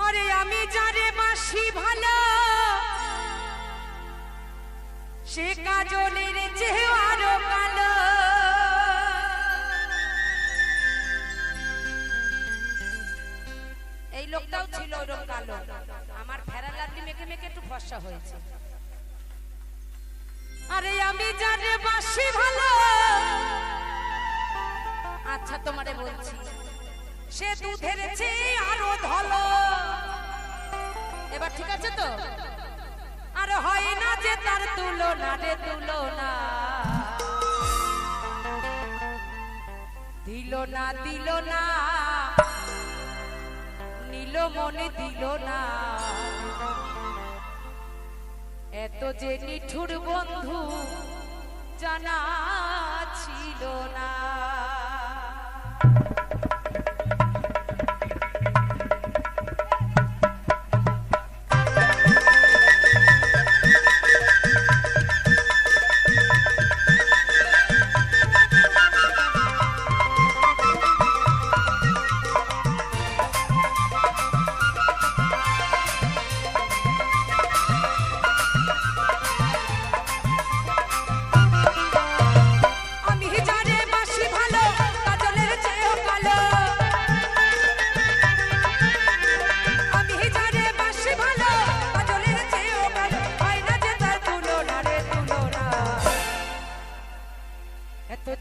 আরে আমি যারে বাসি ভালো সে কাজলের চেয়ে আরো কালো। এই লোকটাও ছিল ওরকম কালো, আমার ফেরা লাডলি মেখে মেখে একটু ফর্সা হয়েছে। আরে আমি যারে বাসি ভালো, আচ্ছা তোমারে বলছি, সে দুধের চেয়ে আরো ধলো। এবার ঠিক আছে তো? আর হয় না যে তার তুলনা রে তুলনা, দিল না দিল না, নীল মনে দিল না, এত যে নিঠুর বন্ধু জানা ছিল না।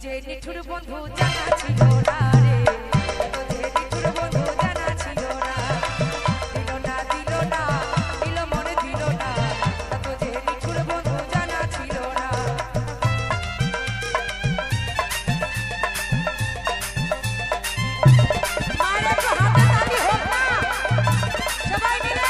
যে নিঠুর বন্ধু জানা ছিল না রে, যে নিঠুর বন্ধু জানা ছিল না, দিল না দিল না, দিল মনে দিল না, যে নিঠুর বন্ধু জানা ছিল না। মায়ের একটু হাতে তালি হোক না সবাই মিলে।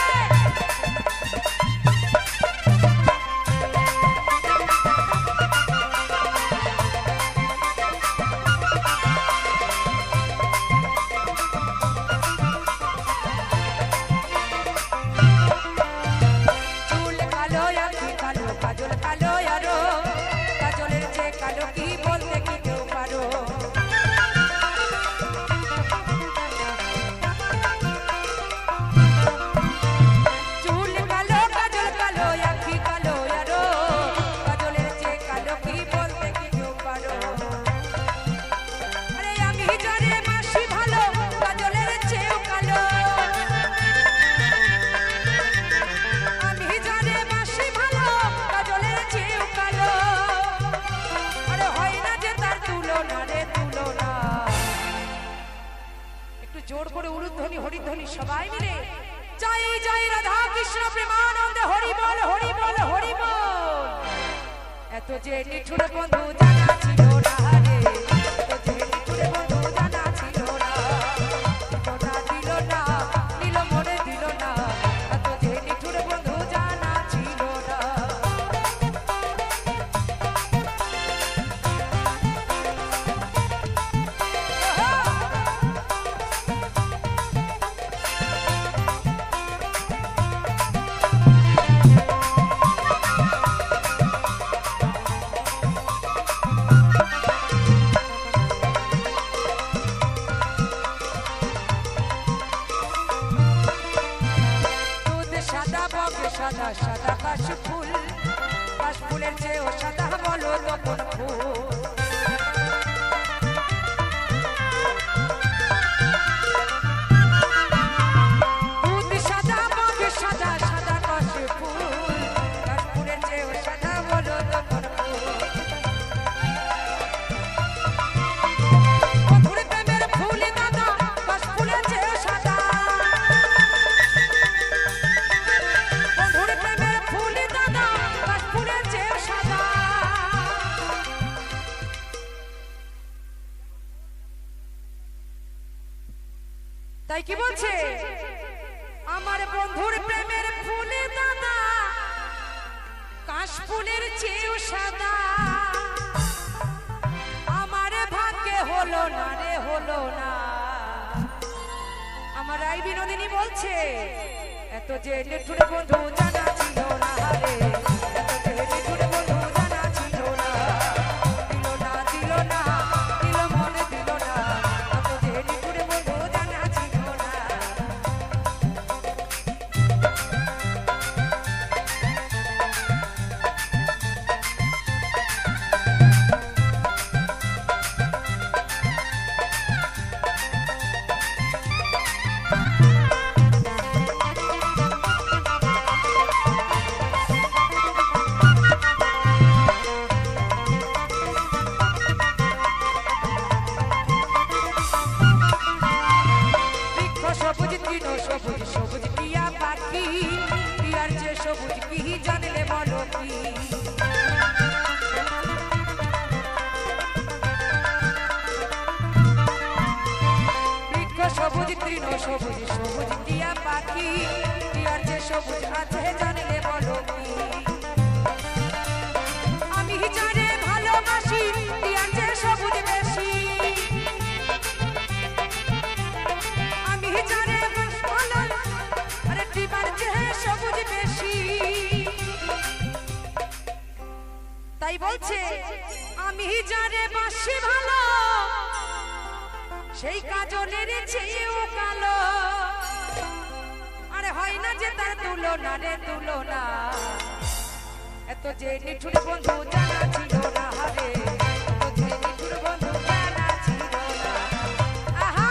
জোর করে উলুধ্বনি হরিধ্বনি সবাই মিলে জয় জয় রাধা কৃষ্ণ প্রেমানন্দে হরি বল হরি বল হরি বল। এত যে নিঠুর বন্ধু জানা ছিল না রে, এত যে নিঠুর বন্ধু জানা ছিল না, দিল না দিল মনে দিল না, এত যে নিঠুর বন্ধু জানা ছিল না। সাদা সাদা কাশফুল, কাশফুলের চেয়েও সাদা বলো তপন ফুল। দুধ সাদা বক সাদা সাদা কাশফুল, কাশফুলের চেয়েও সাদা বলো তপন ফুল। বন্ধুর প্রেমের ফুল দাদা কাশফুলের চেয়েও সাদা, তাই কি বলছে আমার বন্ধুর প্রেমের ফুলে দাদা কাশফুলের চেয়েও সাদা, আমার ভাগ্যে হলো না রে হলো না। আমার রাই বিনোদিনী বলছে এত যে নিঠুর বন্ধু জানা ছিল না রে, এত যে নিঠুর বন্ধু জানা ছিল না, দিল না দিল না, দিল মনে দিল না, এত যে নিঠুর বন্ধু জানা ছিল না। সবুজ সবুজ টিয়া পাখি টিয়ার চেয়ে সবুজ কি জানলে বলো কি বৃক্ষ সবুজ তৃণ সবুজ সবুজ টিয়া পাখি টিয়ার চেয়ে সবুজ আছে জানলে বলো কি আমি যারে ভালোবাসি টিয়ার চেয়ে সবুজ বেশি আমি যারে ভালো আরে টিয়ার চেয়ে সবুজ বেশি তাই বলছে আমি যারে বাসি ভালো সেই কাজলের চেয়েও কালো আরে হয় না যে তার তুলনা রে তুলনা এত যে নিঠুর বন্ধু জানা ছিল না রে এত যে নিঠুর বন্ধু জানা ছিল না আহা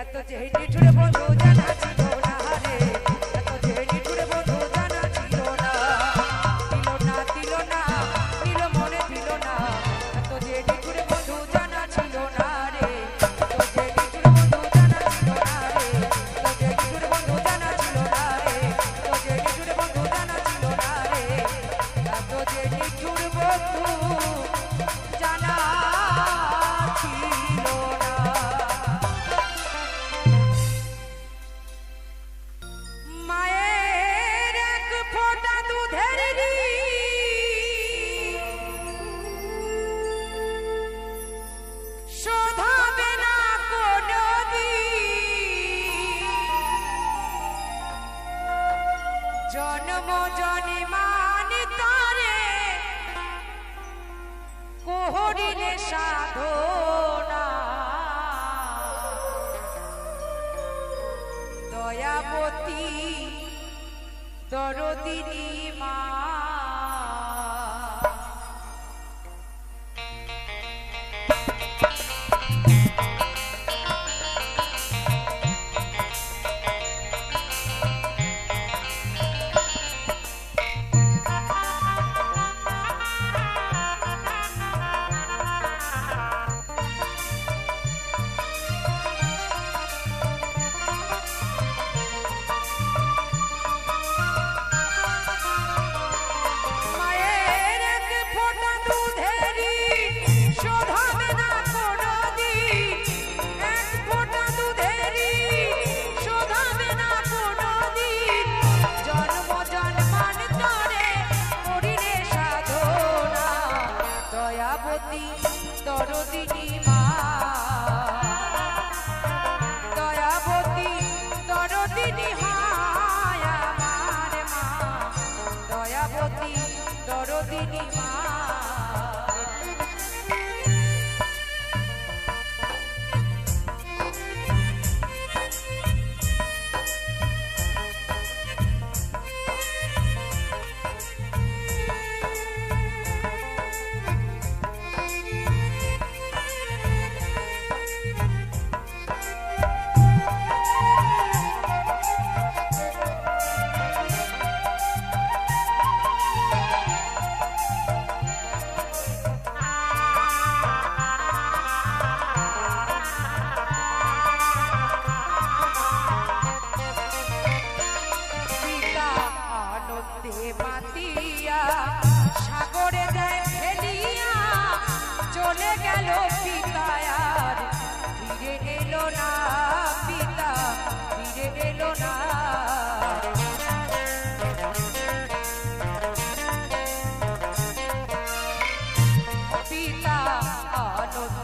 এত যে নিঠুর বন্ধু জানা ছিল না রে এত যে নিঠুর বন্ধু জানা ছিল না দিল না দিল মনে দিল না এত যে নিঠুর বন্ধু জানা ছিল না রে এত যে নিঠুর বন্ধু জানা ছিল না রে এত যে নিঠুর বন্ধু জানা ছিল না রে এত যে নিঠুর বন্ধু জানা ছিল না রে এত যে নিঠুর বন্ধু জানা ছিল না মায়ের এক ফোঁটা দুধের শোধাবে না কোনদিন জন্ম জনিমান তারে কোহরিলে সাধনা দয়াবতী দরদিনী মা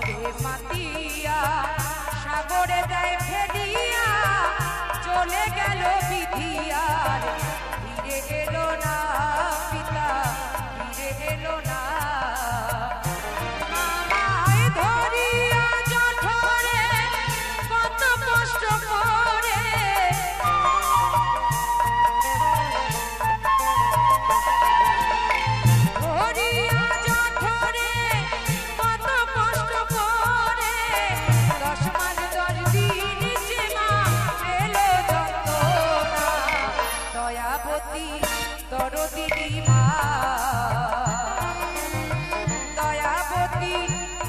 করে মাতিয়া সাগরে দেয় ফেলিয়া চলে গেল বিধিয়ার ফিরে এলো না পিতা ফিরে এলো না মামায় ধরিয়া জঠরে কত কষ্ট করে ধরিয়া জঠরে কত কষ্ট করে 10 মাস 10 দিন সীমা পেলো যন্ত্রণা দয়াবতী দরদিনী মা দয়াবতী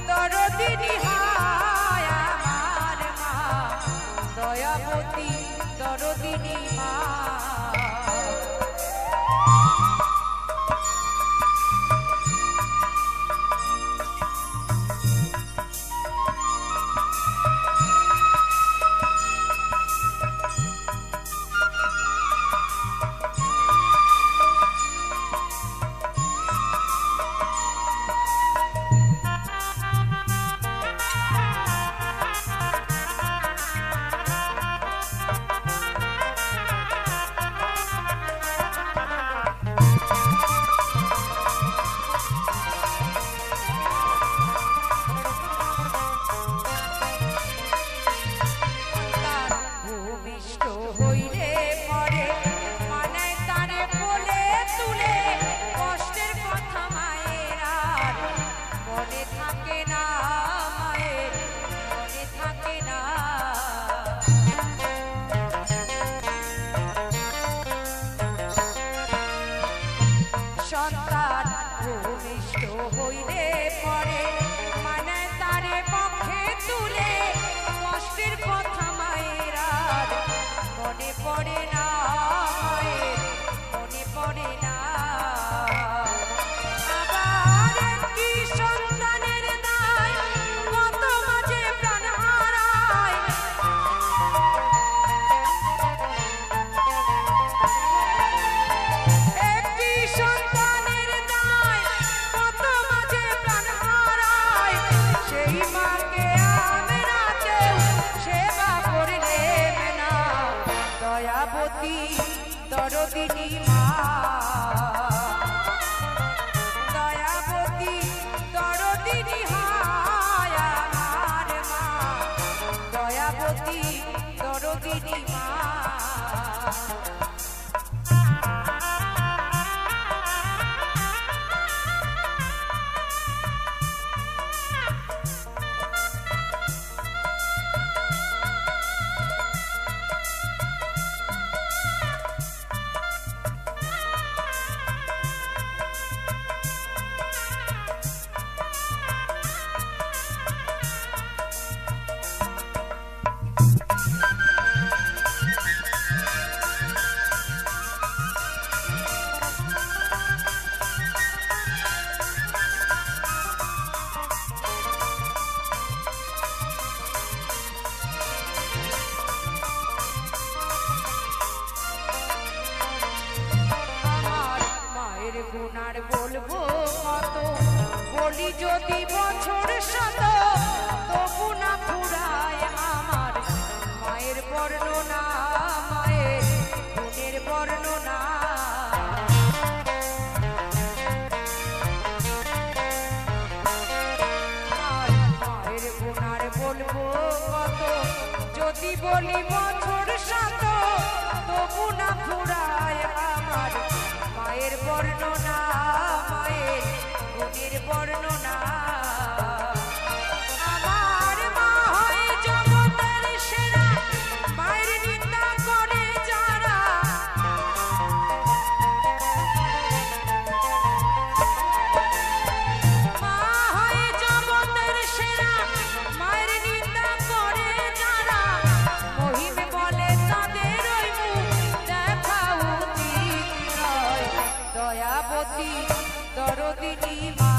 দরদিনী হায় আমার মা দয়াবতী দরদিনী মা সন্তান ভূমিষ্ঠ হইলে পরে মানে তারে পক্ষে তুলে কষ্টের কথা মায়ের আর মনে পড়ে না মায়ের মনে পড়ে না আবার একটি সন্তানের দায় কত মাঝে প্রাণ হারায় একটি সন্তানের দায় কত মাঝে প্রাণ হারায় সেই মাকে আমরা কেউ সেবা করলেম না দয়াবতী দরদিনী মা দয়াবতী দরদিনী হায় আমার মা দয়াবতী দরদিনী মা গুনার বলবো কত বলি যদি বছর শত তবু না ফুরায় আমার মায়ের বর্ণনা মায়ের গুণের বর্ণনা মায়ের গুনার বলবো কত যদি বলি বছর শত তবু না ফুরায় আমার মায়ের বর্ণনা মায়ের গুণের বর্ণনা আমার মা হয় জগতের সেরা মায়ের নিন্দা করে যারা মা হয় জগতের সেরা মায়ের নিন্দা করে যারা মহিম বলে তাদের ওই মুখ দেখা উচিত নয় দয়াবতী দরদিনী মা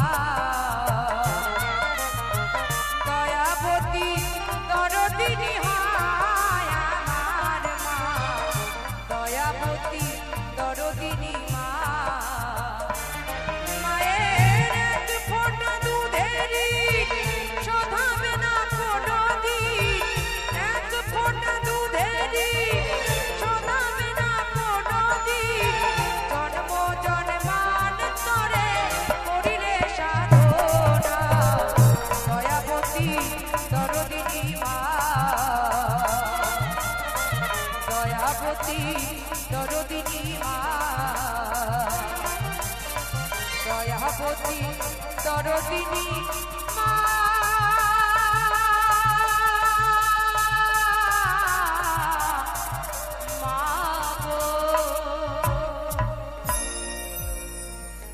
দয়াবতী দরদিনী হায় আমার মা দয়াবতী দরদিনী মা মায়ের এক ফোঁটা দুধেরই শোধা দরদিনী মা দয়াবতী দরদিনী মা দয়াবতী দরদিনী মা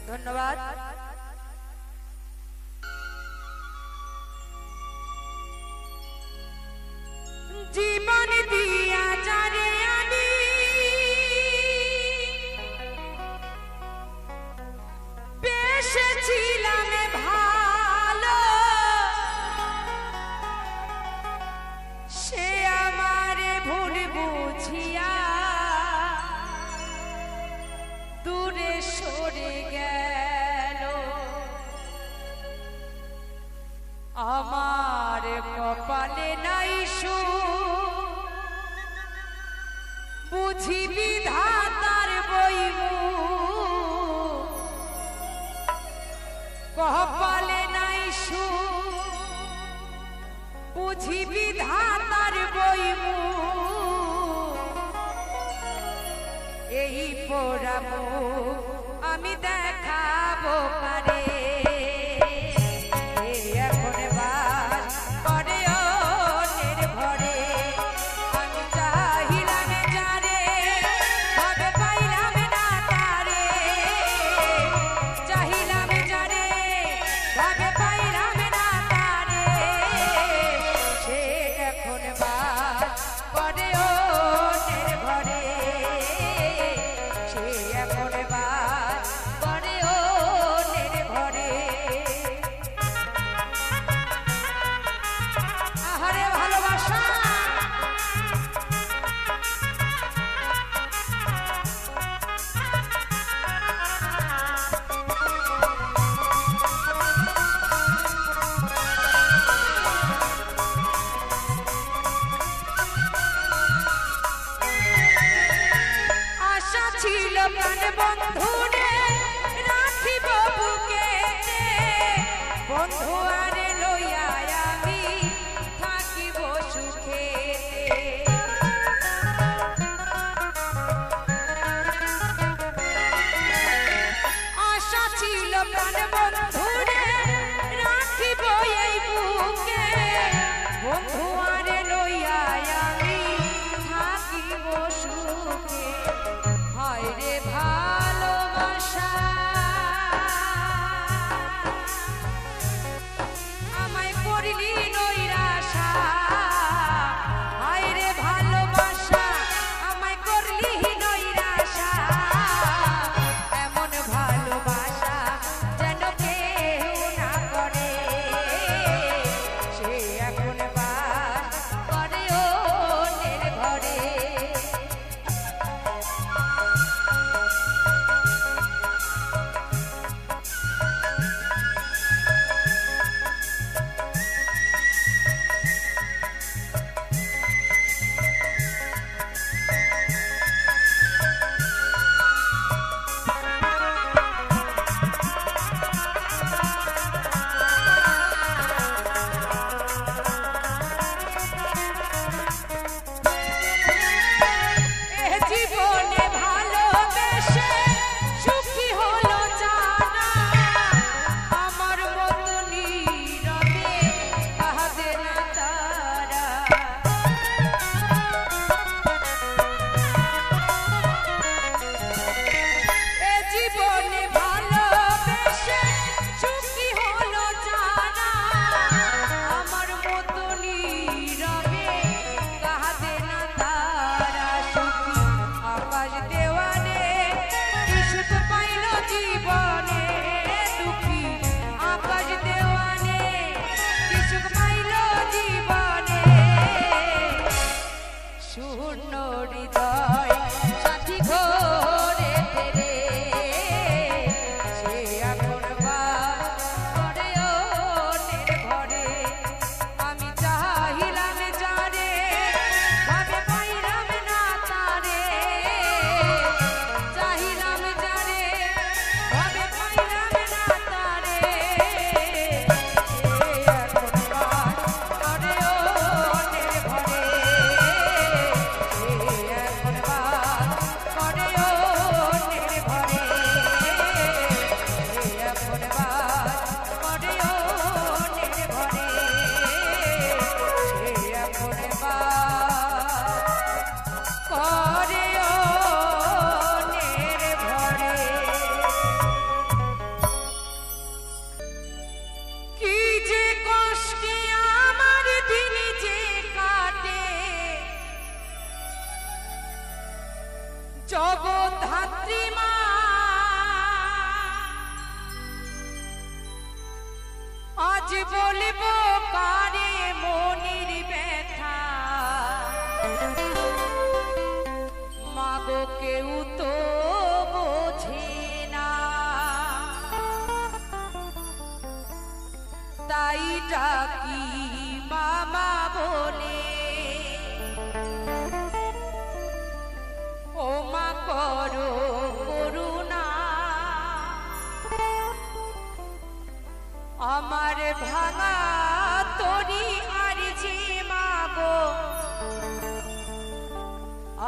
ধন্যবাদ। জীবন দিয়া যারে আনি বেসেছিলাম ভালো সে আমারে ভুল বুঝিয়া দূরে সরে গেল আমার কপালে নাই বুঝি বিধাতার বইমুখ কপালে নাই বুঝি বিধাতার বইমুখ এই পোড়ামো আমি দেখাবো কারে এখন বাস করে অন্যের ঘরে আমি চাহিলাম যারে ভাবে পাইলাম না তারে চাহিলাম যারে ভাবে পাইলাম না তারে সে এখন বাস করে অন্যের ঘরে সে এখন বাস করে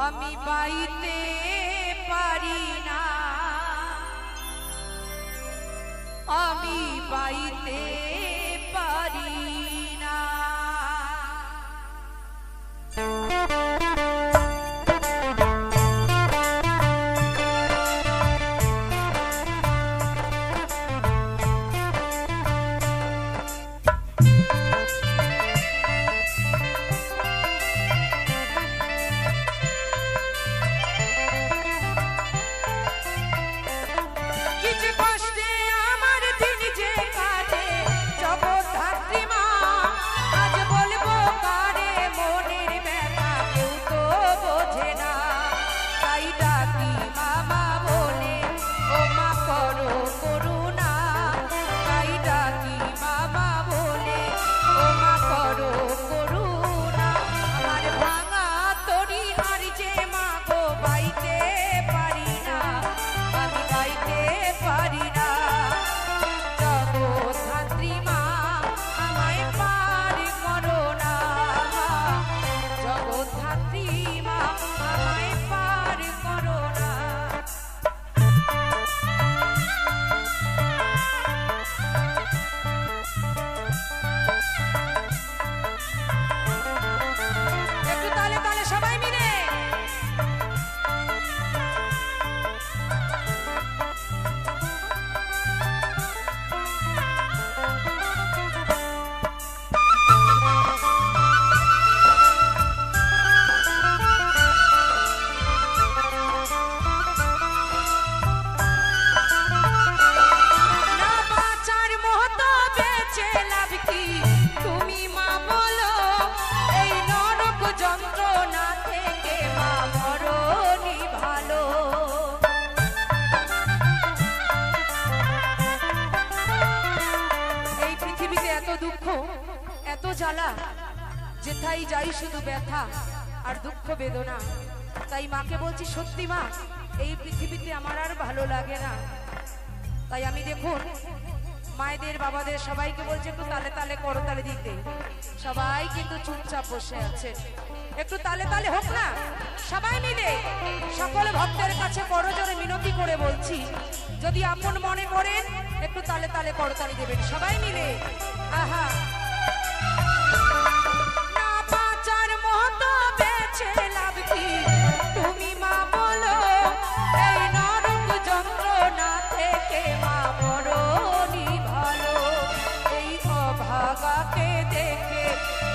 আমি বাইতে পারি না, আমি বাইতে পারি না। এত জ্বালা, যেথাই যাই শুধু ব্যথা আর দুঃখ বেদনা। তাই মাকে বলছি, সত্যি মা, এই পৃথিবীতে আমার আর ভালো লাগে না। তাই আমি দেখুন মায়েদের বাবাদের সবাইকে বলছি একটু তালে তালে করতালে দিতে। সবাই কিন্তু চুপচাপ বসে আছে, একটু তালে তালে হোক না সবাই মিলে। সকল ভক্তের কাছে করজোরে মিনতি করে বলছি, যদি আপন মনে করেন একটু তালে তালে করতালি দেবেন সবাই মিলে। আহা, না বাঁচার মতো বেঁচে লাভ কি, তুমি মা বলো, এই নরক যন্ত্রণা থেকে মা বড়নি ভালো। এই অভাগাকে দেখে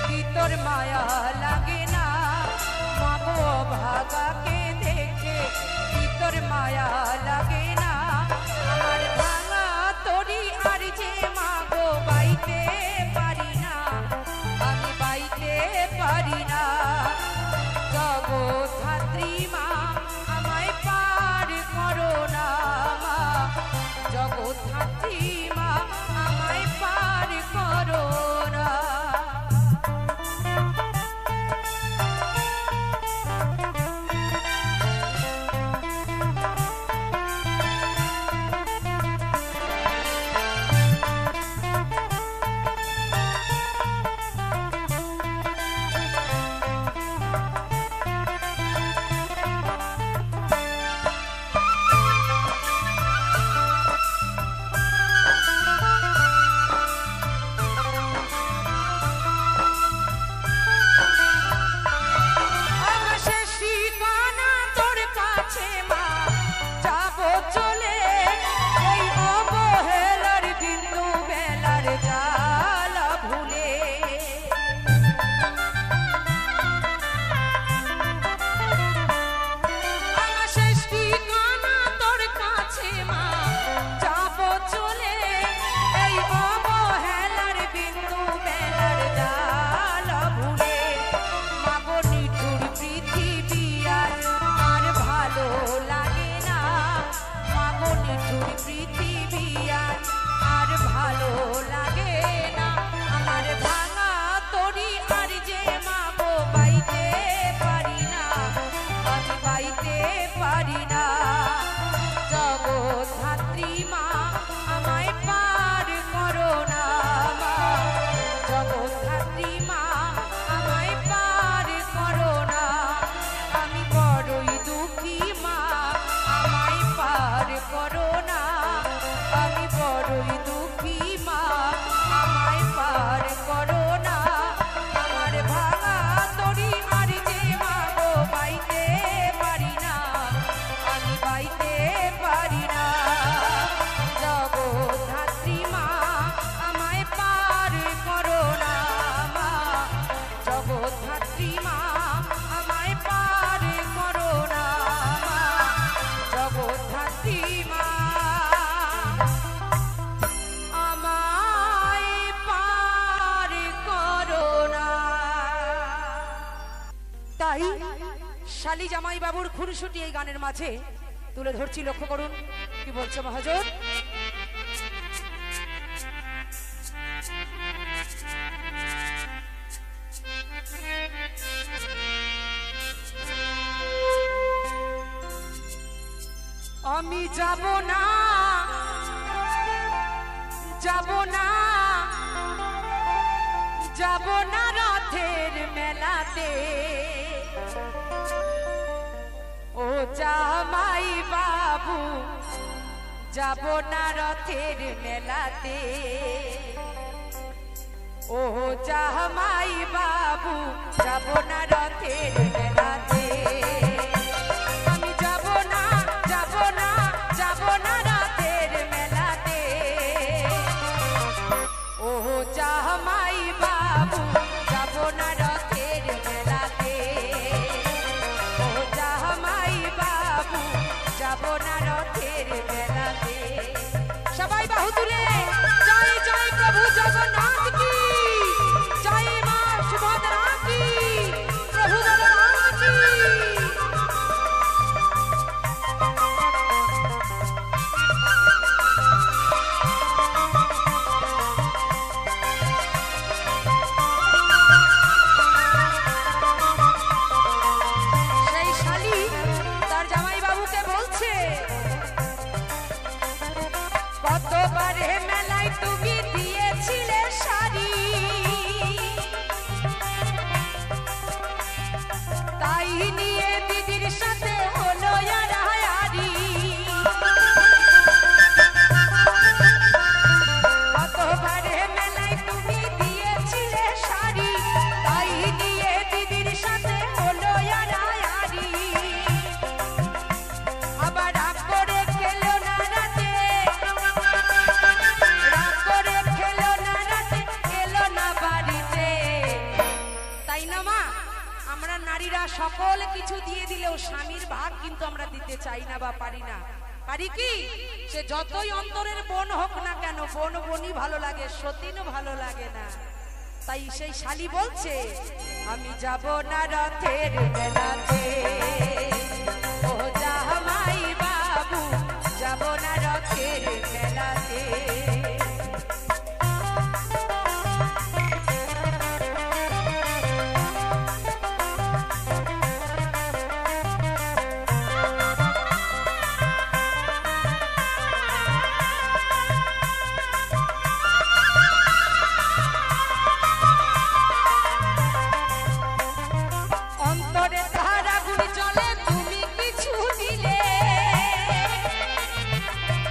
কি তোর মায়া লাগে না, মা গো অভাগাকে দেখে কি তোর মায়া লাগে না। আমার ভাঙা তরি আর যে মা গো বাইতে পারি না, আমি বাইতে পারি না। জগৎধাত্রী মা আমায় পার করো না, মা জগৎধাত্রী মা আমায় পার করো না। তাই শালি জামাই বাবুর খুনসুটি এই গানের মাঝে তুলে ধরছি, লক্ষ্য করুন কি বলছে মহাজন। আমি যাব না, যাব না, যাব না রথের মেলাতে, ও জামাই বাবু যাব না রথের মেলাতে, ও জামাই বাবু যাব না রথের মেলাতে, আমি যাব না, যাব না, যাব না রথের মেলাতে, ও জামাই বাবু যাব না রথের মেলাতে, ও জামাই বাবু যাব না রথের মেলাতে। সবাই বাহু তুলে জয় জয় প্রভু জগন্নাথ কি, জয় মা সুভদ্রা কি, প্রভু বলরাম কি। সেই শালী তার জামাই বাবুকে বলছে, কতবারে মেলায় তুমি দিয়েছিলে শাড়ি, তাই নিয়ে দিদির সাথে হলো আড়াআড়ি, কতবারে মেলায় তুমি দিয়েছিলে শাড়ি, তাই নিয়ে দিদির সাথে হলো আড়াআড়ি, আবার রাগ করে খেলো না রাতে, রাগ করে খেলো না রাতে, এলো না বাড়িতে। তাই না মা, আমরা নারীরা সকল কিছু দিয়ে দিলেও স্বামীর ভাগ কিন্তু আমরা দিতে চাই না বা পারি না। পারি কি? সে যতই অন্তরের বোন হোক না কেন, বোন বোনই ভালো লাগে, সতীনও ভালো লাগে না। তাই সেই শালী বলছে, আমি যাব না রথের মেলাতে, ও জামাই বাবু যাব না রথের মেলাতে। অন্তরে ধারা গুলি চলে, তুমি কিছু দিলে,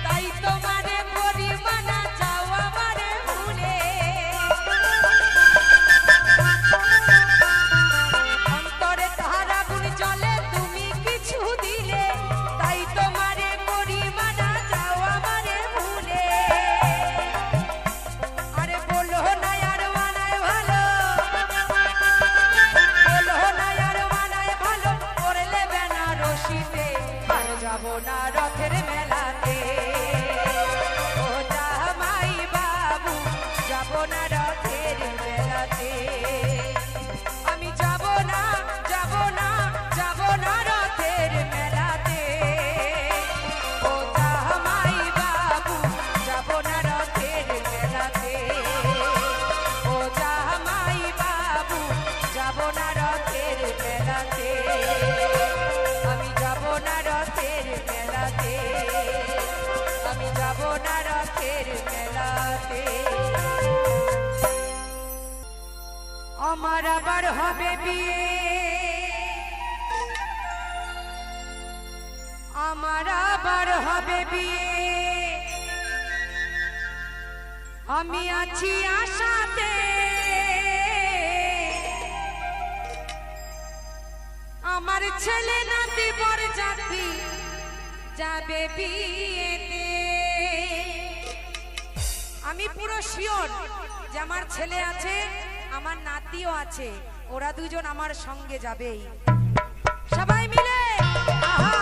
তাই তোমারে পরিমানা চাও আমারে ভুলে। অন্তরে ধারা গুলি চলে, তুমি কিছু দিলে, তাই তোমারে পরিমানা চাও আমারে ভুলে। আরে বলো না আর মানায় ভালো, বলো না আর মানায় ভালো, করলে বেনারসিতে, আর যাব না রথের মেলাতে, ও জামাই বাবু যাব না রথের মেলাতে, আমি যাব না, যাব না, যাব না রথের মেলাতে, ও জামাই বাবু যাব না রথের মেলাতে, ও জামাই বাবু যাব না রথের মেলাতে, আমি যাব না রথের মেলাতে, আমি যাব না রথের মেলাতে। আমার আবার হবে বিয়ে, আমার আবার হবে বিয়ে, আমি আছি আশাতে, আমার ছেলে নাতি বরযাত্রী যাবে বিয়েতে। আমি পুরো শিওর যে আমার ছেলে আছে, আমার নাতিও আছে, ওরা দুজন আমার সঙ্গে যাবেই। সবাই মিলে আহা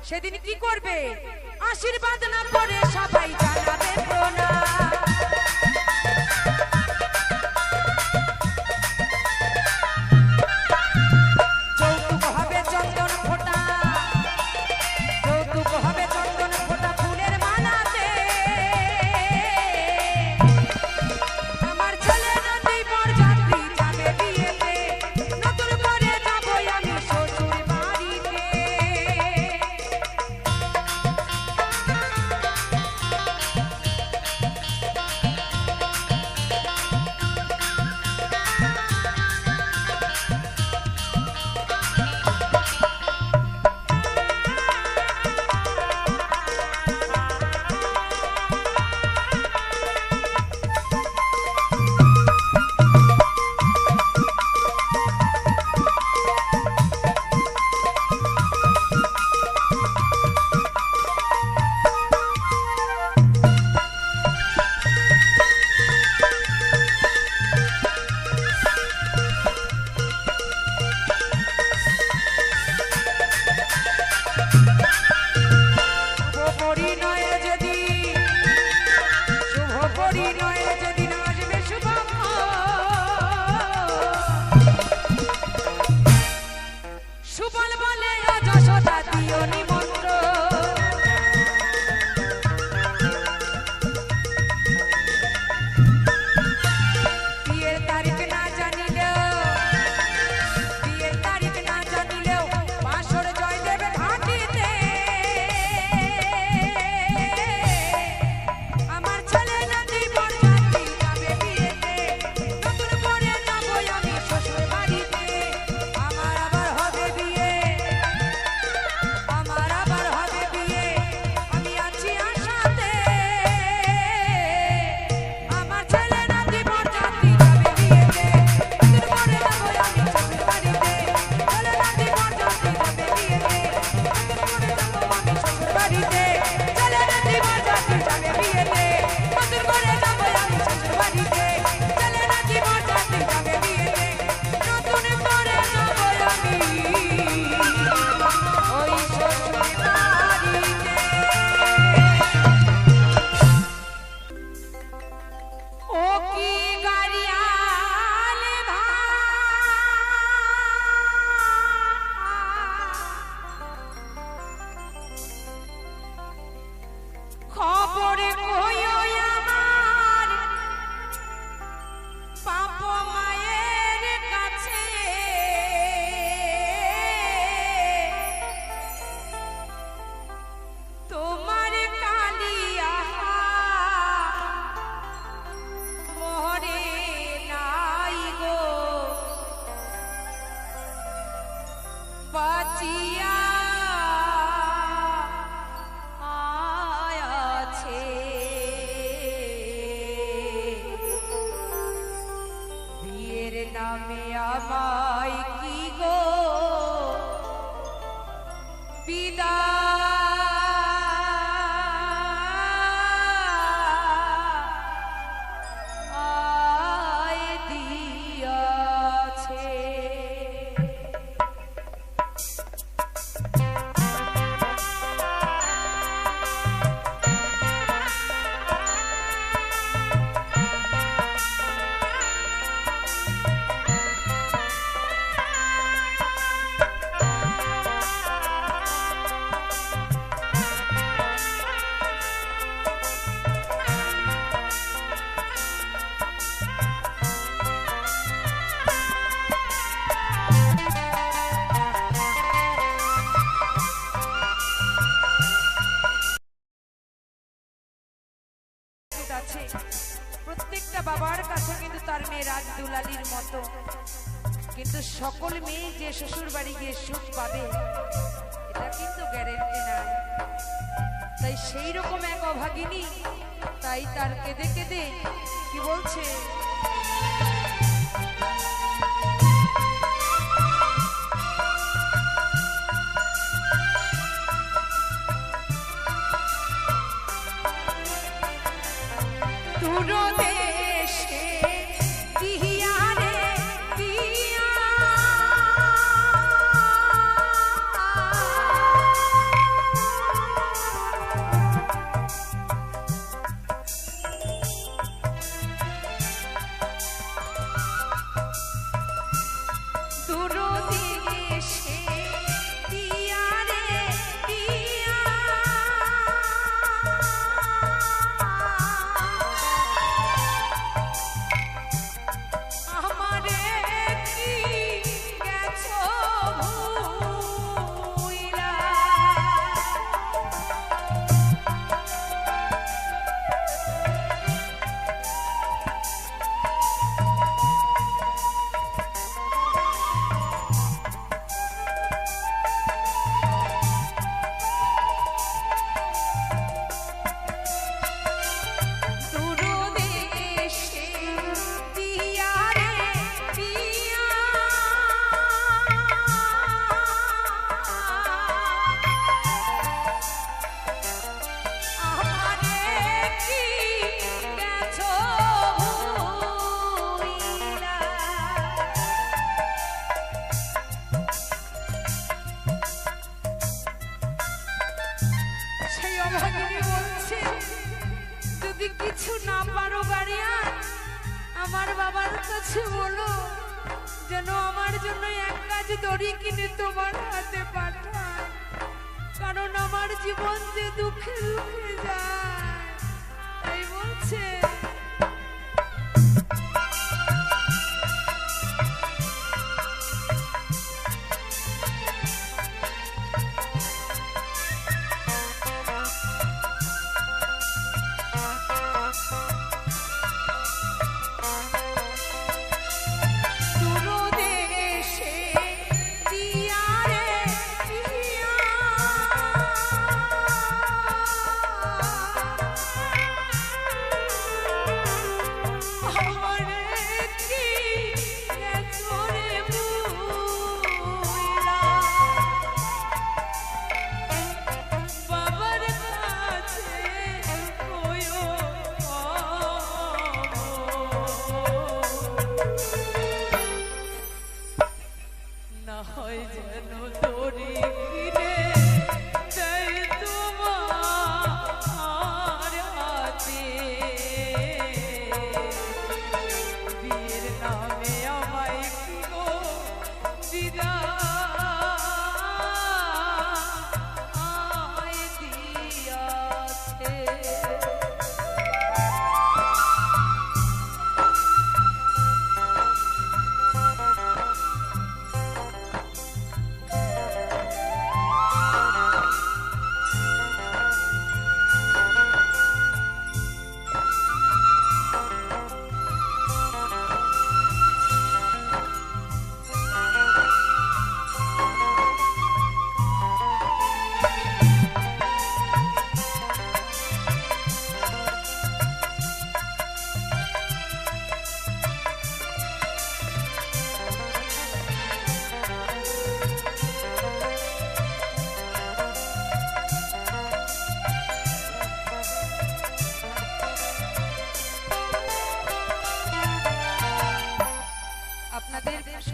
সেদিন কি করবে? আশীর্বাদ না করে সবাই জানাবে প্রণাম। যৌতুক হবে চন্দন ফোঁটা, যৌতুক হবে চন্দন ফোঁটা ফুলের মালাতে। আমার ছেলে নাতি বরযাত্রী যাবে বিয়েতে, নতুন করে যাবো আমি শ্বশুর বাড়িতে। নামে আমায় কি গো বিদায় দিয়াছে। প্রত্যেকটা বাবার কাছে কিন্তু তার মেয়ে রাজদুলালির মতো, কিন্তু সকল মেয়ে যে শ্বশুর বাড়ি গিয়ে সুখ পাবে এটা কিন্তু গ্যারেন্টি নাই। তাই সেই রকম এক অভাগিনী, তাই তার কেঁদে কেঁদে কি বলছে, দেশে দিয়া রে দিয়া অভাগিনী বলছে যদি কিছু না পারো গাড়িয়ান আমার বাবার কাছে বলো যেন আমার জন্য এক কাজ দড়ি কিনে তোমার হাতে পাঠায়, কারণ আমার জীবন যে দুঃখে দুঃখে যায়। তাই বলছে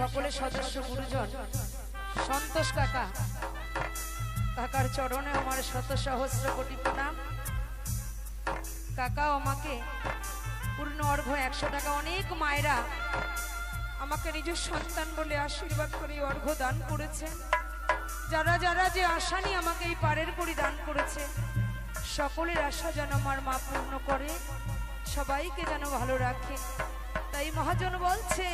সকলের সদস্য গুরুজন সন্তোষ কাকা, কাকার চরণে আমার শত সহস্র কোটি প্রণাম। কাকাও আমাকে পূর্ণ অর্ঘ্য 100 টাকা, অনেক মায়েরা আমাকে নিজের সন্তান বলে আশীর্বাদ করে অর্ঘ্য দান করেছে। যারা যারা যে আশা নিয়ে আমাকে এই পারের করি দান করেছে, সকলের আশা যেন আমার মা পূর্ণ করে, সবাইকে যেন ভালো রাখে। তাই মহাজন বলছে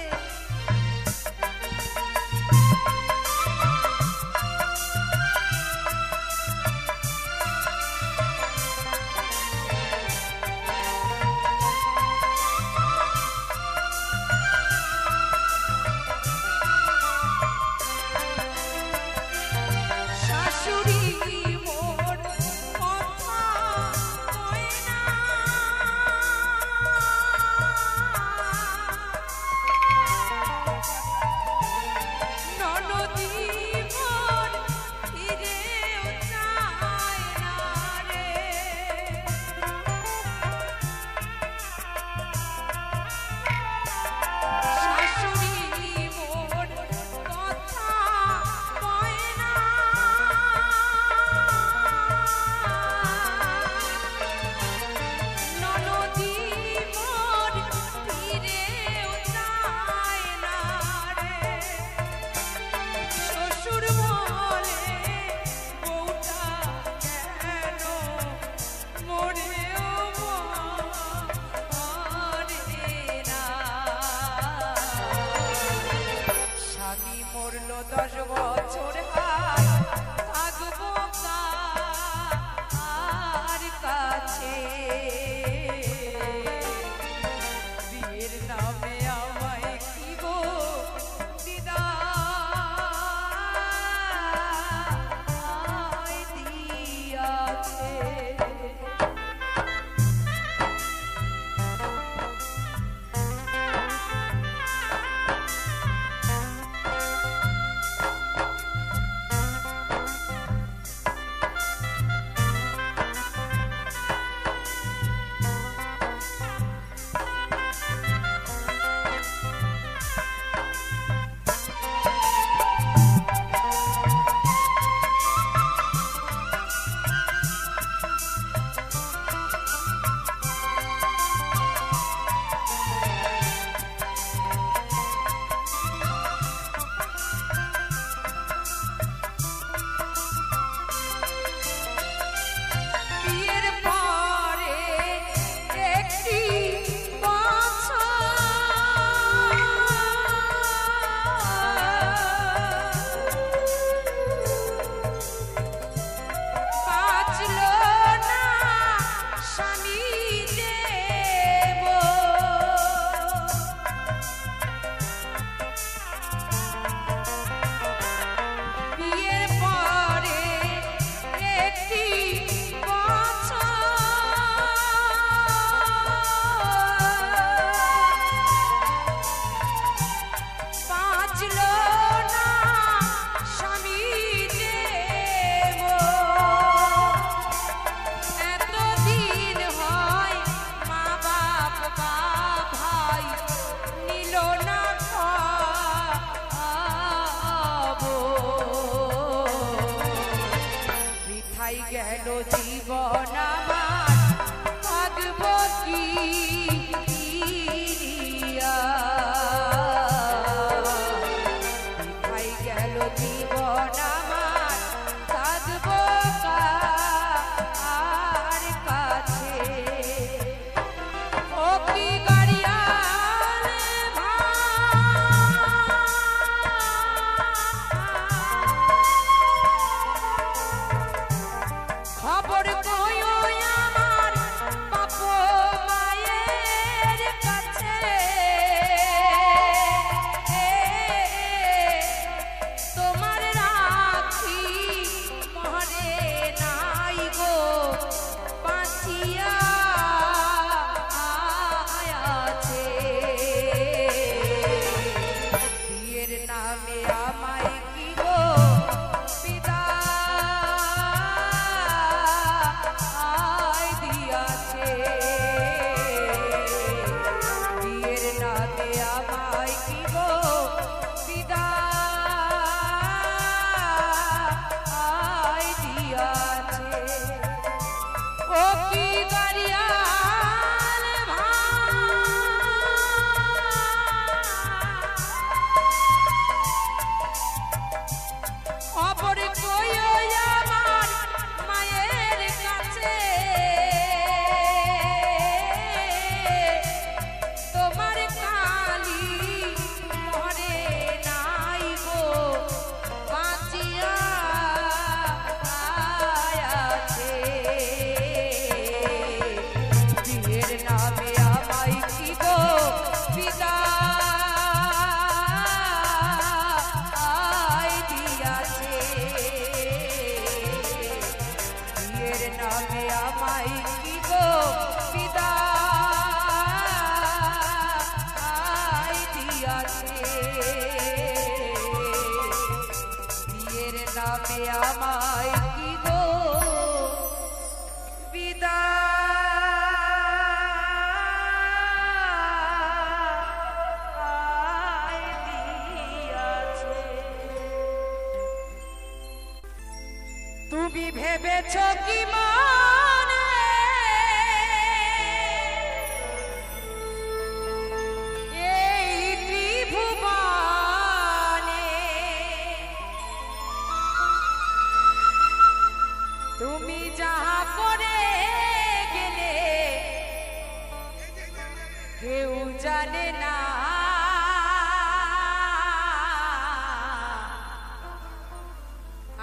গেল জীবন আমার থাকবো কি কোথায় গেল জীবন আমার থাকবো কার কাছে ও কি খবর কইও আমার বাপ মায়ের কাছে তোমার রাখি মরে নাই গো বাঁচিয়া আছে বিয়ের নামে আমায় কি গো আমায় কি গো বিদায় দিয়াছে তুমি ভেবেছ কি মানে এই ত্রিভুবনে তুমি যাহা করে গেলে কেউ জানে না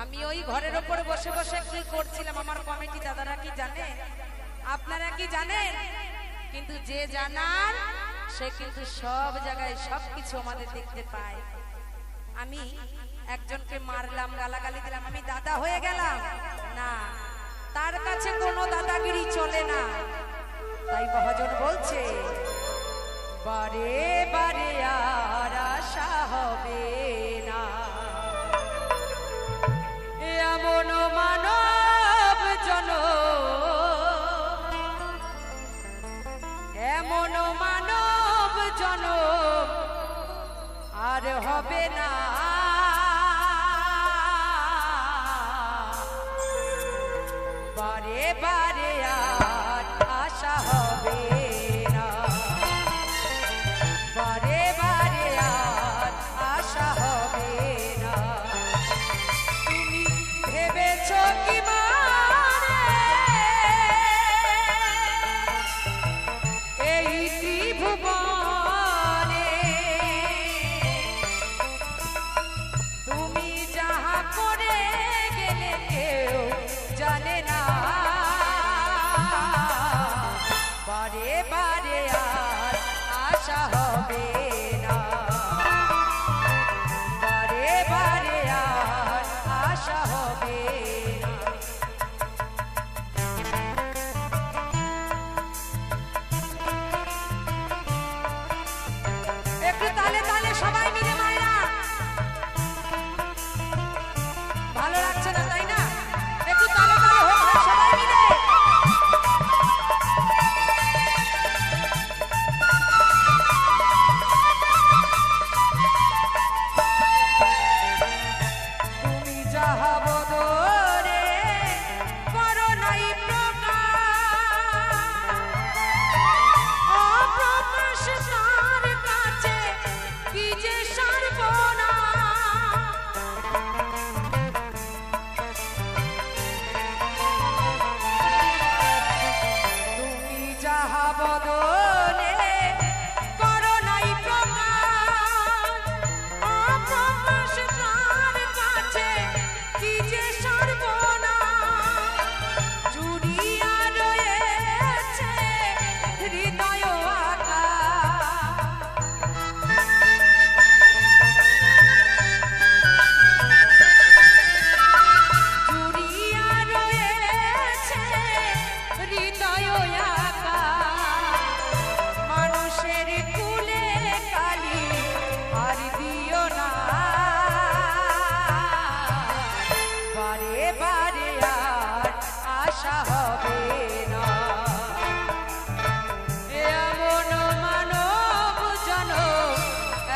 আমি ওই ঘরের উপর বসে বসে কি করছিলাম আমার কমিটি দাদারা কি জানে আপনারা কি জানেন কিন্তু যে জানার সে কিন্তু সব জায়গায় সবকিছু আমাদের দেখতে পায় আমি একজনকে মারলাম গালাগালি দিলাম আমি দাদা হয়ে গেলাম না তার কাছে কোনো দাদাগিরি চলে না তাই মহাজন বলছে বারে বারে আর আশা হবে না এমন মানব জনম এমন মানব জনম আর হবে না বারে বারে আর আশা হবে না বারে বারে আর আশা হবে না তুমি ভেবেছ কি মানে এই ত্রিভুবনে তুমি যাহা করে গেলে কেউ জানে না বারে আশা হবে না। এমন মানব জনম,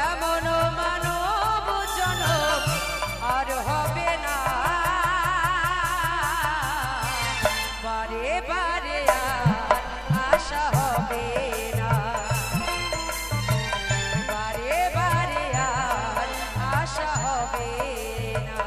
এমন মানব জনম আর হবে না। বারে বারে আর আশা হবে না, বারে বারে আর আশা হবে না।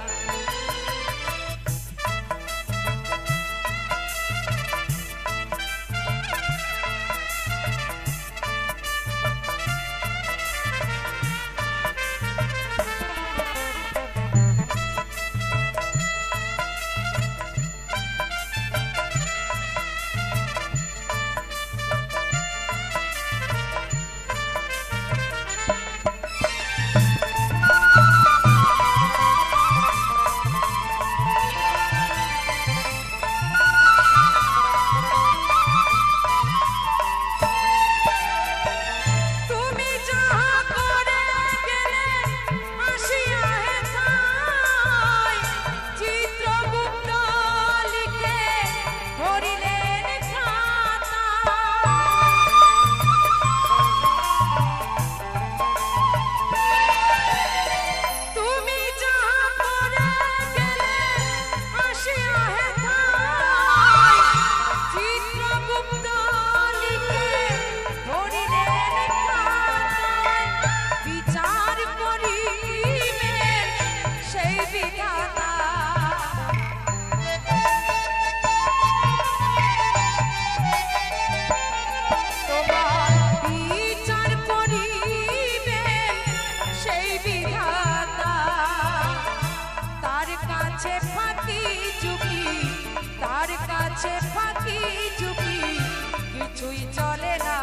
কিছুই চলে না,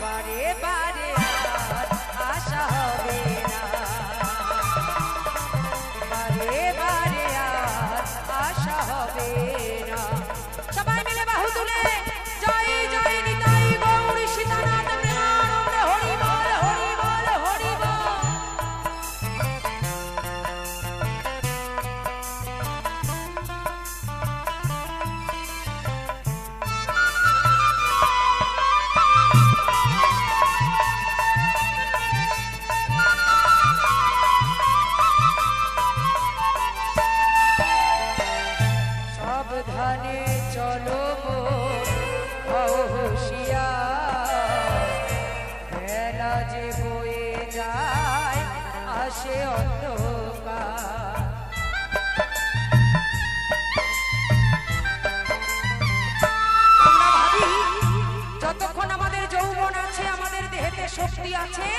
বারে বারে আর আশা হবে না, বারে বারে আর আশা হবে না। সবাই মিলে বাহু তুলে জয় জয় নিতাই গৌর সীতানাথ প্রেমানন্দে হরি বল হরি বল হরি বল। সাবধানে চলো হুঁশিয়ার, বেলা যে বয়ে যায় আসে অন্ধকার। আমরা ভাবি যতক্ষণ আমাদের যৌবন আছে, আমাদের দেহেতে শক্তি আছে,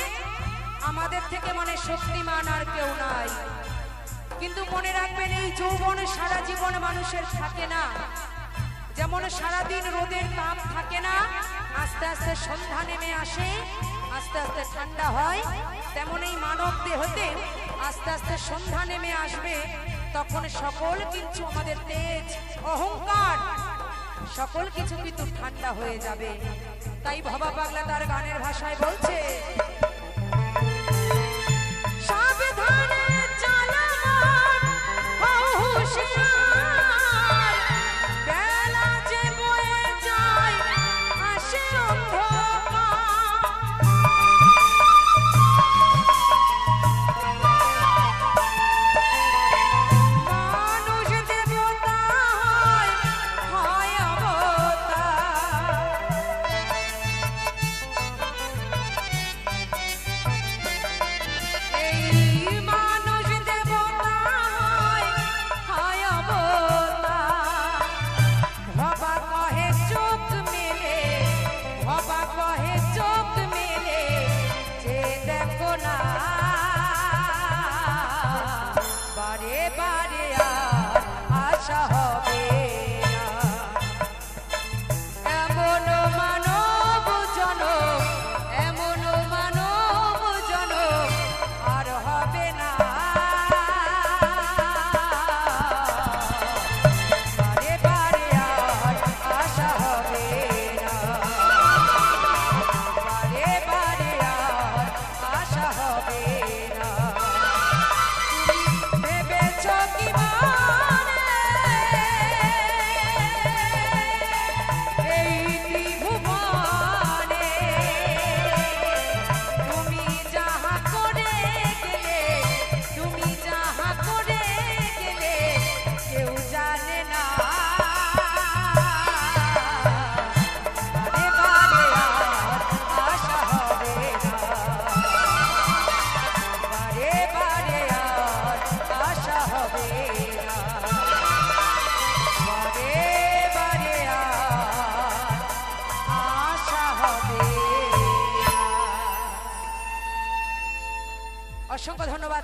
আমাদের থেকে মানে শক্তিমান আর কেউ নাই। কিন্তু মনে রাখবেন এই যৌবন সারা জীবন মানুষের থাকে না। যেমন সারাদিন রোদের তাপ থাকে না, আস্তে আস্তে সন্ধ্যা নেমে আসে, আস্তে আস্তে ঠান্ডা হয়, তেমন এই মানব দেহতে আস্তে আস্তে সন্ধ্যা নেমে আসবে, তখন সকল কিছু আমাদের তেজ অহংকার সকল কিছু কিন্তু ঠান্ডা হয়ে যাবে। তাই ভবা পাগলা তার গানের ভাষায় বলছে, সাবধানে চালা হুঁশিয়ার, বেলা যে বয়ে যায় আসে মানুষ দেবতা হয় অবতার।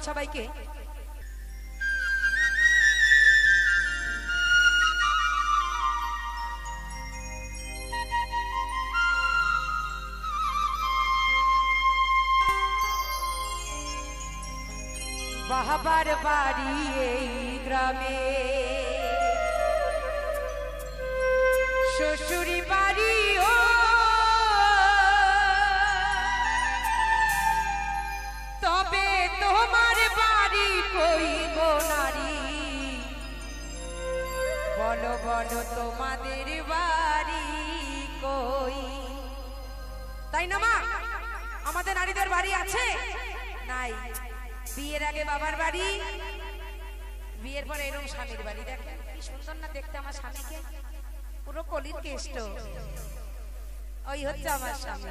সবাইকে। বাবার বাড়ি এই গ্রামে, শ্বশুরি বাড়ি ও, তবে তোমার বাড়ি কই গো নারী, বলো বলো তোমাদের বাড়ি কই? তাই না মা? আমাদের নারীদের বাড়ি আছে নাই? বিয়ের আগে বাবার বাড়ি, বিয়ের পরে এরকম স্বামীর বাড়ি। দেখেন কি সুন্দর না দেখতে আমার স্বামীকে, পুরো কলির কেষ্ট। ওই হচ্ছে আমার স্বামী।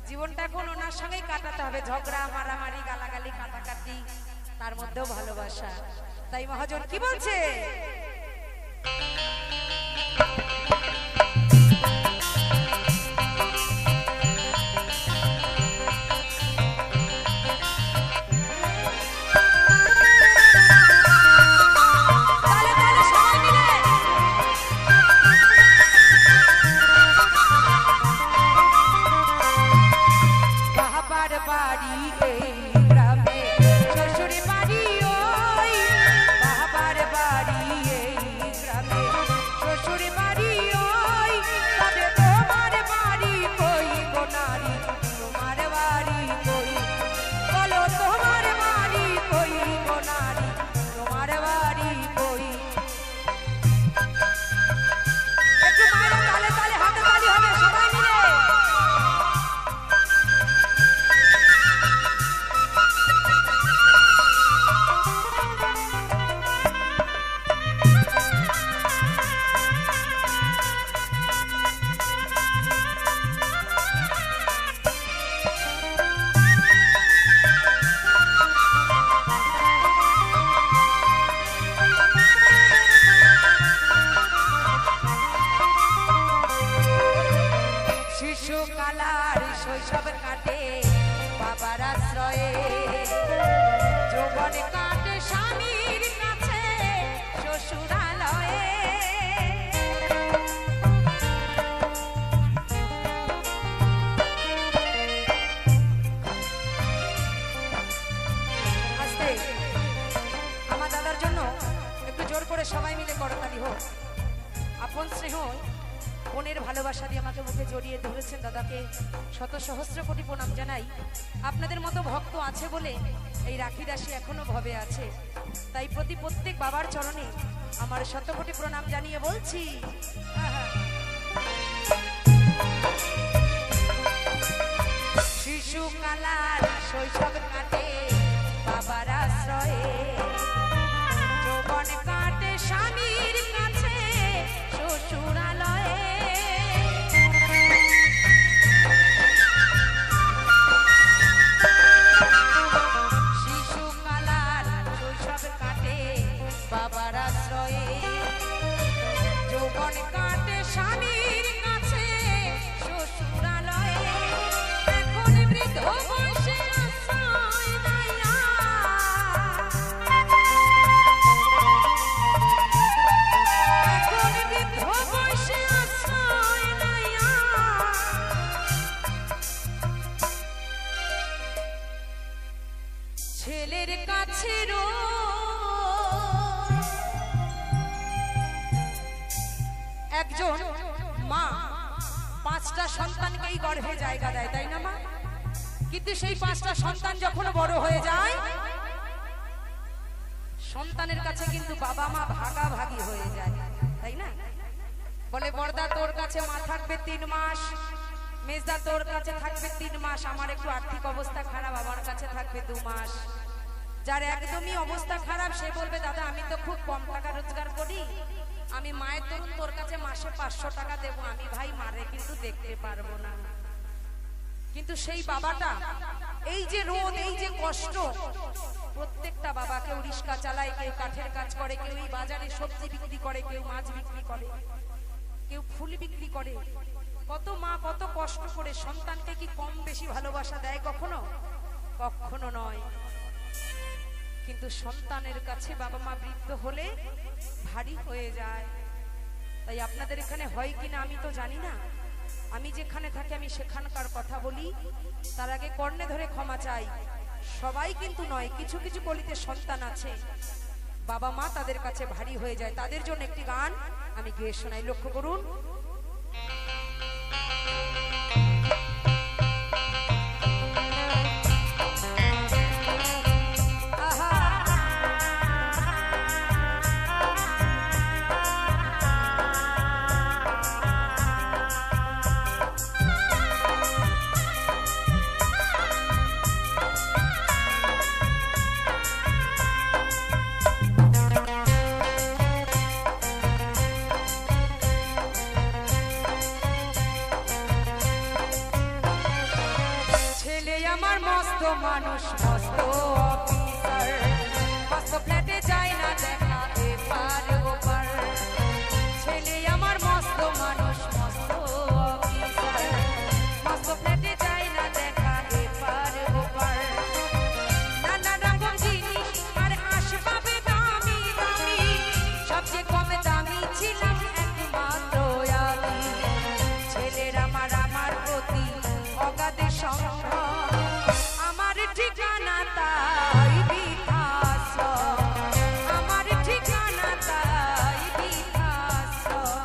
জীবনটা এখন ওনার সঙ্গেই কাটাতে হবে, ঝগড়া মারামারি গালাগালি কাটাকাটি, তার মধ্যেও ভালোবাসা। তাই মহাজন কি বলছে? শৈশব কাটে বাবার আশ্রয়ে, যৌবন কাটে স্বামীর কাছে শ্বশুরালয়ে। আস্তে আমার দাদার জন্য একটু জোর করে সবাই মিলে করতালি হোক। আপন স্নেহ বোনের ভালোবাসা দিয়ে আমাকে মুখে জড়িয়ে ধরেছেন, দাদাকে শত সহস্র কোটি প্রণাম জানাই। আপনাদের মতো ভক্ত আছে বলে এই রাখি দাসী এখনো ভবে আছে, তাই প্রত্যেক বাবার চরণে আমার শত কোটি প্রণাম জানিয়ে বলছি, শিশুকালার শৈশব কাটে বাবার আশ্রয়ে, যৌবন কাটে স্বামীর কাছে শ্বশুরালয়ে। শিশুকালার শৈশব কাটে বাবার আশ্রয়ে, যৌবন কাটে স্বামীর কাছে শ্বশুরালয়ে। এখন বৃদ্ধ বয়সে আশ্রয় নাইয়া, এখন বৃদ্ধ বয়সে আশ্রয় নাইয়া, ছেলের কাছে একজন মা পাঁচটা সন্তানকেই গর্ভে জায়গা দেয়, তাই না মা? কিন্তু সেই পাঁচটা সন্তান যখন বড় হয়ে যায়, সন্তানের কাছে কিন্তু বাবা মা ভাগাভাগি হয়ে যায়, তাই না? বলে বড়দা তোর কাছে মা থাকবে 3 মাস, মেজদা তোর কাছে থাকবে 3 মাস, আমার একটু আর্থিক অবস্থা খারাপ, আমার কাছে থাকবে 2 মাস। যার একদমই অবস্থা খারাপ সে বলবে দাদা আমি তো খুব কম টাকা রোজগার করি, আমি মায়ের তরুণ তোর কাছে মাসে 500 টাকা দেব, আমি ভাই মারে কিন্তু দেখতে পারবো না। কিন্তু সেই বাবাটা এই যে রোদ, এই যে কষ্ট, প্রত্যেকটা বাবা কেউ রিক্সা চালায়, কেউ কাঠের কাজ করে, কেউ এই বাজারে সবজি বিক্রি করে, কেউ মাছ বিক্রি করে, কেউ ফুল বিক্রি করে। কত মা কত কষ্ট করে সন্তানকে কি কম বেশি ভালোবাসা দেয় কখনো? কখনো নয়। কিন্তু সন্তানের কাছে বাবা মা বৃদ্ধ হলে ভারী হয়ে যায়। তাই আপনাদের এখানে হয় কিনা আমি তো জানি না, আমি যেখানে থাকি আমি সেখানকার কথা বলি। তার আগে কর্ণে ধরে ক্ষমা চাই, সবাই কিন্তু নয়, কিছু কিছু গলিতে সন্তান আছে বাবা মা তাদের কাছে ভারী হয়ে যায়। তাদের জন্য একটি গান আমি গেয়ে শোনাই, লক্ষ্য করুন। মানুষ মস্ত অফিসার, মস্ত ফ্ল্যাটে যায় না দেখা এপার ওপার। ছেলে আমার মস্ত মানুষ মস্ত অফিসার, মস্ত ফ্ল্যাটে যায় না দেখা এপার ওপার। নানা রকম জিনিস আর আসবাবে দামি দামি, সবচেয়ে কম দামি ছিলাম একমাত্র আমি। ছেলের আমার প্রতি অগাধে সংগ্রহ, ঠিকানা তাই বিধাশ্রম, আমার ঠিকানা তাই বিধাশ্রম।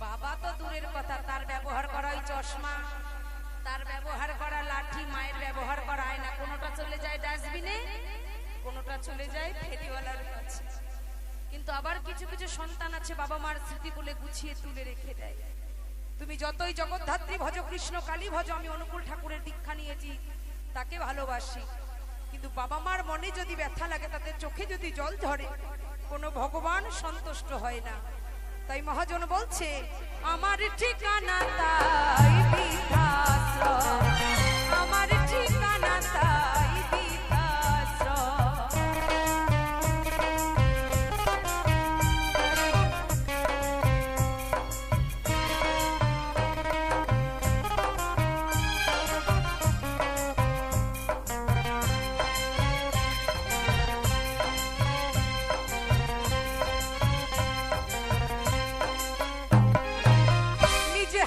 বাবা তো দূরের কথা, তার ব্যবহার করা ওই চশমা, তার ব্যবহার করা লাঠি, মায়ের ব্যবহার করা আয়না, কোনোটা চলে যায় ডাস্টবিনে, কোনোটা চলে যায় ফেরিওয়ালার কাছে। কিন্তু আবার কিছু কিছু সন্তান আছে বাবা মার স্মৃতি বলে গুছিয়ে তুলে রেখে দেয়। তুমি যতই জগদ্ধাত্রী ভজ, কৃষ্ণ কালী ভজ, আমি অনুকূল ঠাকুরের দীক্ষা নিয়েছি, তাকে ভালোবাসি, কিন্তু বাবা মার মনে যদি ব্যথা লাগে, তাদের চোখে যদি জল ঝরে, কোনো ভগবান সন্তুষ্ট হয় না। তাই মহাজন বলছে, আমার ঠিকানা তাই বিধাশ্রম, আমার ঠিকানা তাই বিধাশ্রম।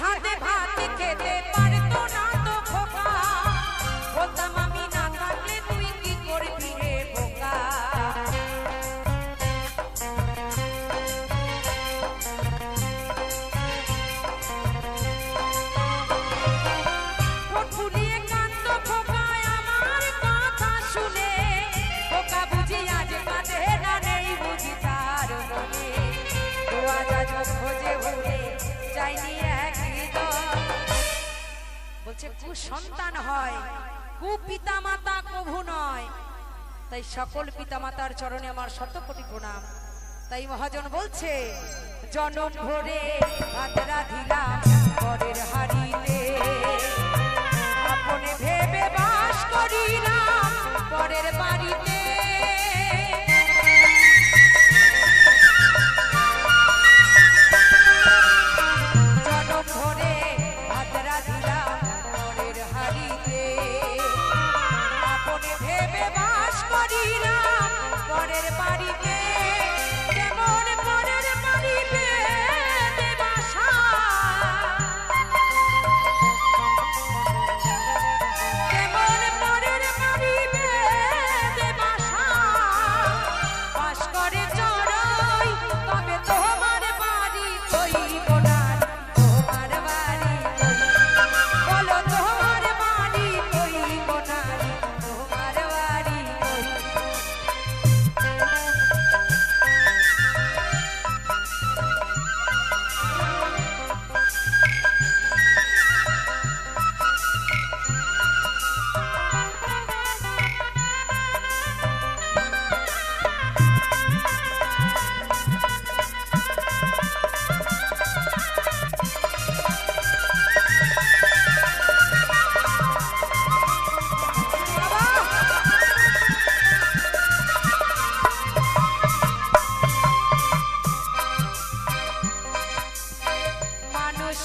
হাতে ভাত খেতে পারতো না তো খোকা, বলতাম আমি না থাকলে তুই কি করবি রে বোকা। ঠোঁট ফুলিয়ে কাঁদতো খোকা আমার কথা শুনে, খোকা বুঝি আজ কাঁদে না, নেই বুঝি তার মনে। আজ আজ খোঁজে উড়ে যাইনি বলছে, কুসন্তান হয়, কুপিতা মাতা কভু নয়। তাই সকল পিতা মাতার চরণে আমার শত কোটি প্রণাম। তাই মহাজন বলছে, জনম ভরে হাত রাধিলাম পরের হাড়িতে, আপনে ভেবে বাস করিলাম পরের বাড়িতে। জনম ভরে হাত রাধিলাম পরের হাড়িতে, আপনে ভেবে বাস করিলাম পরের বাড়িতে। কেমন পরের বাড়িতে দেবাসা, কেমন পরের বাড়িতে দেবাসা।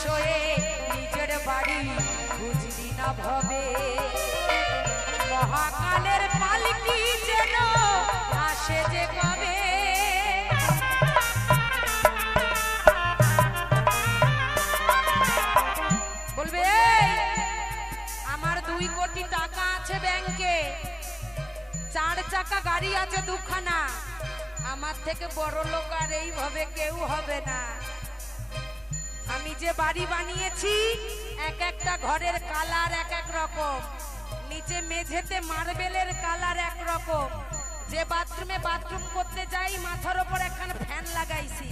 হয়ে নিজের বাড়ি বুঝলি না ভবে, মহাকালের পালকি যেন আসে যে কবে। বলবে আমার 2 কোটি টাকা আছে ব্যাংকে, 4 চাকা গাড়ি আছে 2খানা, আমার থেকে বড় লোক আর এইভাবে কেউ হবে না। আমি যে বাড়ি বানিয়েছি এক একটা ঘরের কালার এক এক রকম, নিচে মেঝেতে মার্বেলের কালার এক রকম, যে বাথরুমে বাথরুম করতে যাই মাথার উপর একখানা ফ্যান লাগাইছি,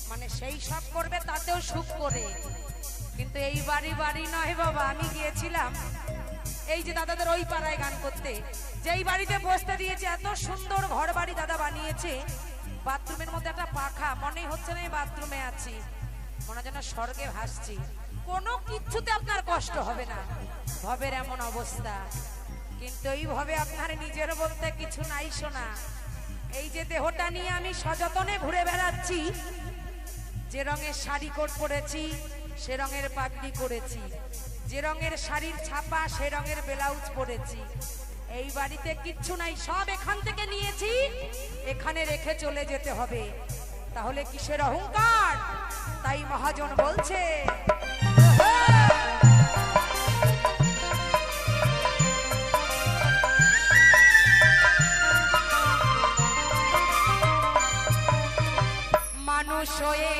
মানে সেই সব করবে তাতেও সুখ করে। কিন্তু এই বাড়ি বাড়ি নয় বাবা। আমি গিয়েছিলাম এই যে দাদাদের ওই পাড়ায় গান করতে, যেই বাড়িতে বসতে দিয়েছে এত সুন্দর ঘর বাড়ি দাদা বানিয়েছে, বাথরুমের মধ্যে একটা পাখা, মনেই হচ্ছে না এই বাথরুমে আছি, মনে যেন স্বর্গে ভাসছি। কোনো কিচ্ছুতে আপনার কষ্ট হবে না, ভবের এমন অবস্থা। কিন্তু এইভাবে আপনার নিজের বলতে কিছু নাই শোনা। এই যে দেহটা নিয়ে আমি সযতনে ঘুরে বেড়াচ্ছি, যে রঙের শাড়ি কোট পরেছি সে রঙের পাগড়ি করেছি, যে রঙের শাড়ির ছাপা সে রঙের ব্লাউজ পরেছি। এই বাড়িতে কিচ্ছু নাই, সব এখান থেকে নিয়েছি, এখানে রেখে চলে যেতে হবে। তাহলে কিসের অহংকার? তাই মহাজন বলছে মানুষ হয়ে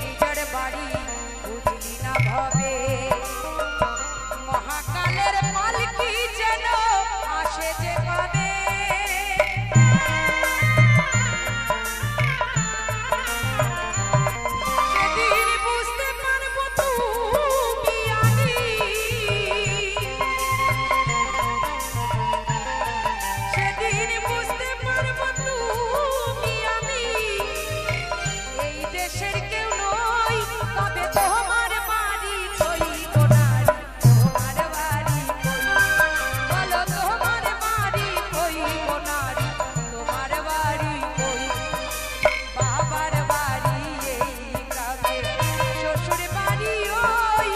নিজের বাড়ি বুঝলি না ভবে, মহাকালের পালকি যেন আসে যে কবে। সেদিন বুঝতে পারবো তুমি আমি, সেদিন বুঝতে পারবো তুমি আমি এই দেশের কেউ নই, তবে তোমার বাড়ি কই কোনার, তোমার বাড়ি কই, বলো তোমার বাড়ি কই কোনার, তোমার বাড়ি কই। বাবার বাড়ি এই গ্রামে, শ্বশুর বাড়ি ওই,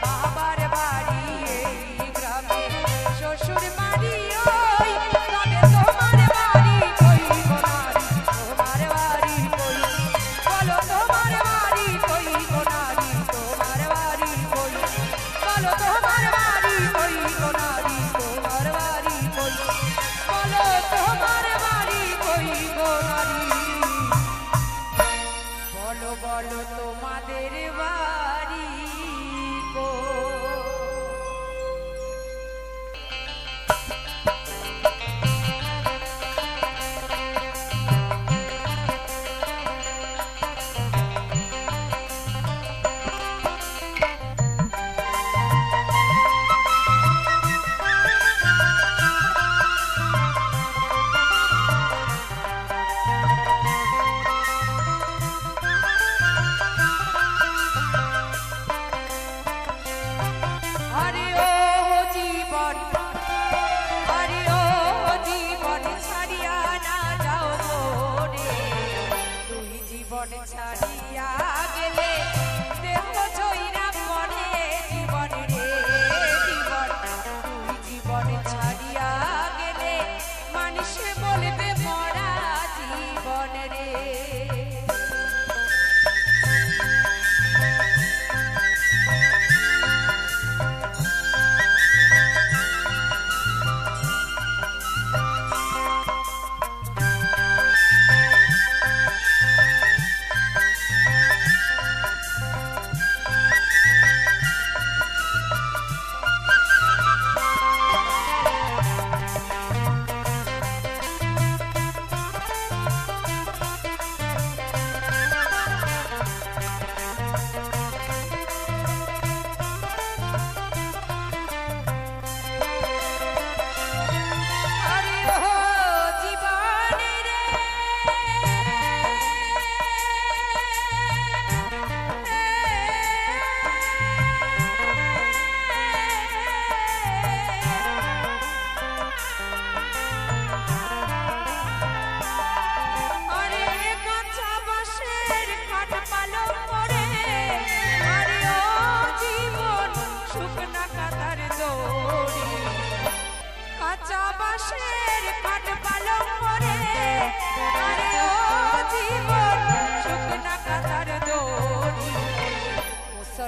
বাবার বাড়ি এই গ্রামে, শ্বশুর বাড়ি ওই, তবে তোমার বাড়ি কই কোনার, তোমার বাড়ি কই, বলো তোমার বাড়ি কই কোনারি, তোমার বাড়ি কই, বলো তোমার বাড়ি কই কোনারি, তোমার বাড়ি কই, বলো তোমার বাড়ি কই কোনারি, বলো বলো তোমাদের বাড়ি কই।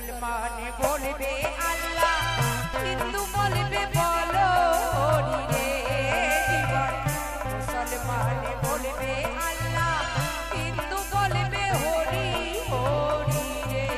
মুসলমান বলবে আল্লাহ, হিন্দু বলবে বলো হরি রে জীবন। মুসলমান বলবে আল্লাহ, হিন্দু বলবে হরি হরি রে।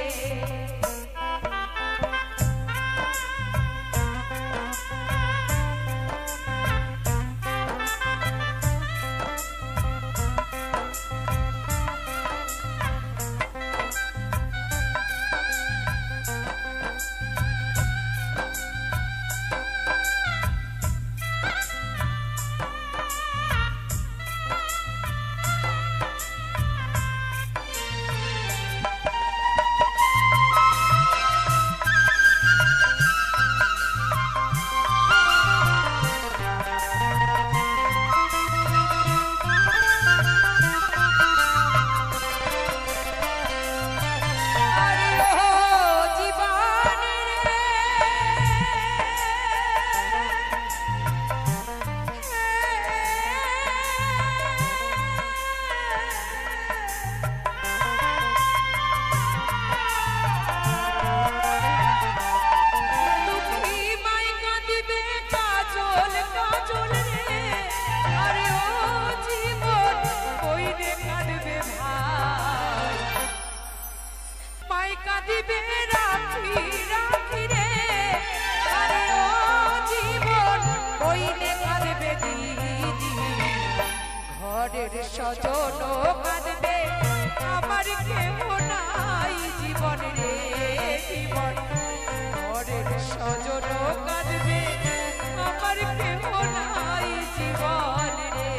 সজন কাঁদবে আমার কেহ নাই জীবন রে জীবন। ঘরের সজন কাঁদবে আমার কেহ নাই জীবন রে।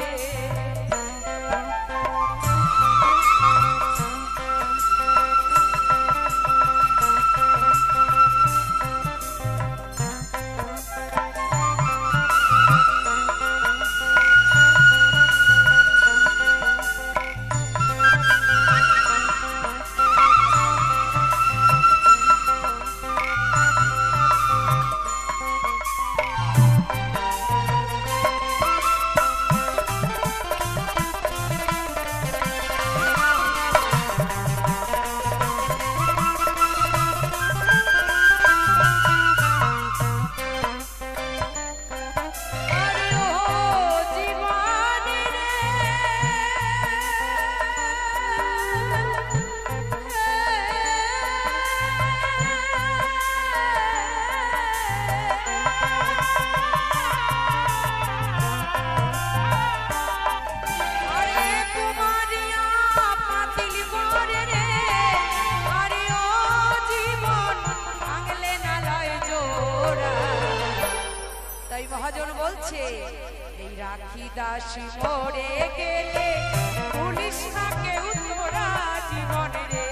মহাজন বলছে এই রাখি দাসী মরে গেলে পুলিশ না কেউ তোরা জীবন রে